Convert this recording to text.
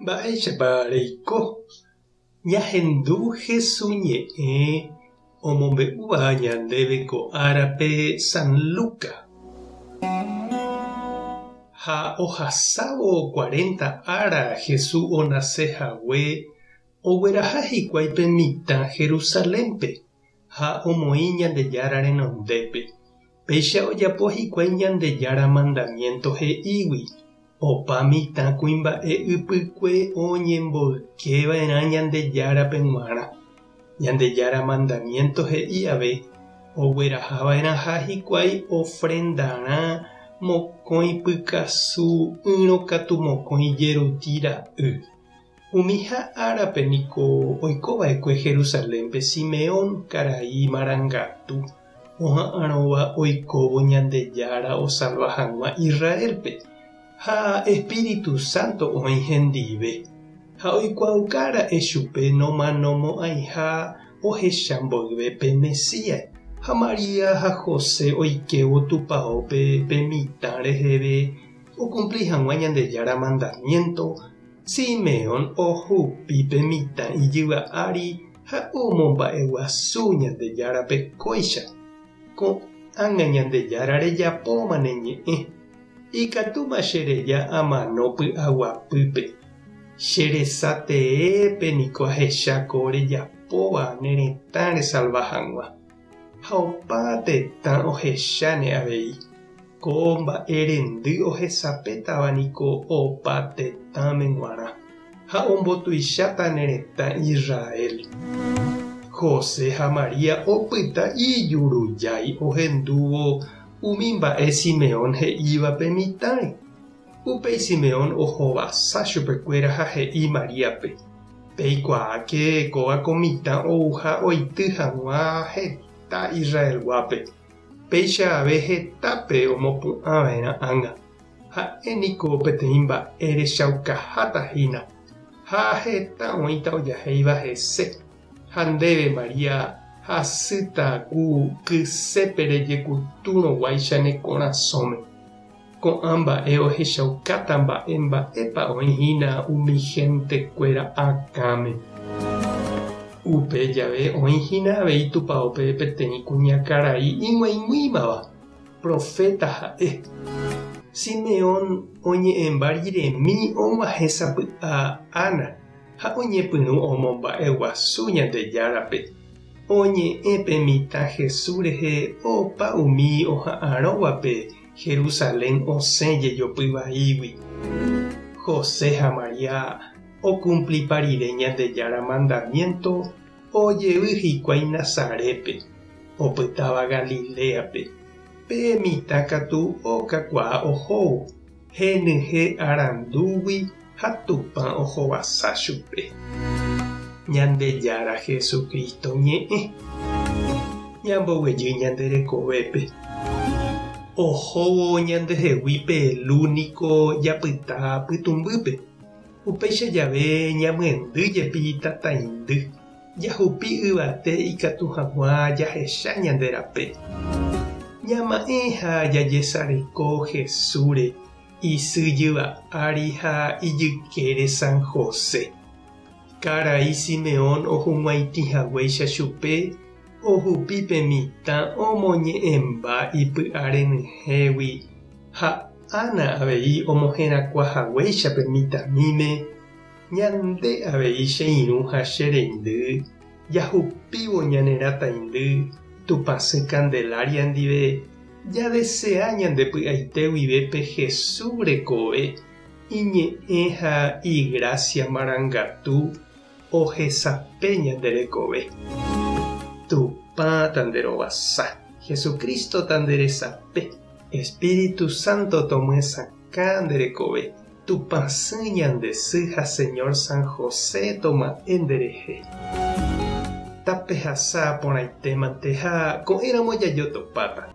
Mba'éichapa reiko. Ñahendu Jesús ñe'ẽ omombe'úva ñandéve ko árape San Luca. Ha ohasávo 40 ára Jesús onasehague ogueraha hikuái pe mitã Jerusalénpe ha omoĩ Ñandejára renondépe. Péicha ojapo hikuái Ñandejára mandamiento he'ígui. Opa mitã kuimba'e ypykue oñemboykeva'erã Ñandejárape g̃uarã. Ñandejára mandamiento he'i ave oguerahava'erã ha hikuái ofrendarã mokõi pykasu yrõkatu mokõi jeruti ra'y. Umi ha árape niko oikova'ekue Jerusalénpe Simeón karai marangatu oha'ãrõva oikóvo Ñandejára osalva hag̃ua Israelpe. Ha Espíritu Santo oĩ hendive ha oikuaukára'e chupe nomanomo'ãiha ohecha mboyvepe Mesías. Ha María ha José oikevo tupãópe pe mitã reheve ocumpli hag̃ua Ñandejára mandamiento. Simeón ohupi pe mitã ijyva ári ha omomba'eguasu Ñandejárape kóicha. Ko'ág̃a Ñandejára rejapómane ñe'ẽ. Ikatúma chereja amano py'aguapýpe. Cheresateépe niko ahecháko rejapóva ne retã resalva hag̃ua. Ha opa tetã ohecháne avei. Ko mba'e rendy ohesapétava niko opa tetãme g̃uarã ha ombotuicháta ne retã Israel. José ha María opyta ijurujái ohendúvo umi mba'e Simeón he'ívape mitãre. Upéi Simeón ohovasa chupekuéra ha he'i Maríape: peikuaáke kóva ko mitã ouha oity hag̃ua heta Israelguápe. Péicha ave hetápe omopu'ãva'erã ág̃a. Ha'éniko peteĩ mba'e rechaukaháta-hína. Ha heta oĩta ojahéiva hese. Ha ndéve María hasýta ku kysépe rejekutũrõguáicha ne korasõme. Ko'ã mba'e ohechaukáta mba'épa oĩhína umi hentekuéra akãme. Upe jave oĩhína avei tupãópe peteĩ kuñakarai ig̃uaig̃uĩmava profeta ha'e. Simeón oñe'ẽmba riremi og̃uahẽsapy'a Ana ha oñepyrũ omomba'eguasu Ñandejárape. Oñe'ẽ pe mitã Jesús rehe opa umi oha'ãrõguape Jerusalén osẽ jejopyvaígui. José ha María ocumpli rire Ñandejára mandamiento ojevy hikuái Nazarépe, opytáva Galileape. Pe mitã katu okakuaa ohóvo, henyhẽ arandúgui ha tupã ohovasa chupe. Ñandejára Jesukristo ñe'ẽ. Ñamboguejy ñanderekovépe. Ohóvo ñandehegui pelu niko japyta pytumbýpe. Upéicha jave ñamyendyjepi tataindy. Jahupi yvate ikatu hag̃ua jahecha ñanderape. Ñama'ẽ ha jajesareko Jesúre isyjyva ári ha ijykére San José. Karai Simeón ohug̃uaitĩhaguéicha chupe ohupi pe mitã omoñe'ẽmba ipy'a renyhẽgui ha Ana avei omoherakuaahaguéicha pe mitãmíme. Ñande avei che irũ ha che reindy jahupívo ñanerãtaindy tupãsy Candelaria ndive javesea ñandepy'aite guive pe Jesús rekove iñe'ẽ ha igracia marangatu ohesape ñanderekove. Tupã tanderovasa, Jesucristo tanderesape, Espíritu Santo tomyesakã nderekove. Tupãsy ñandesy ha Señor San José toma'e nderehe. Tapehasa porãitémante ha ko'ẽramo jajotopáta.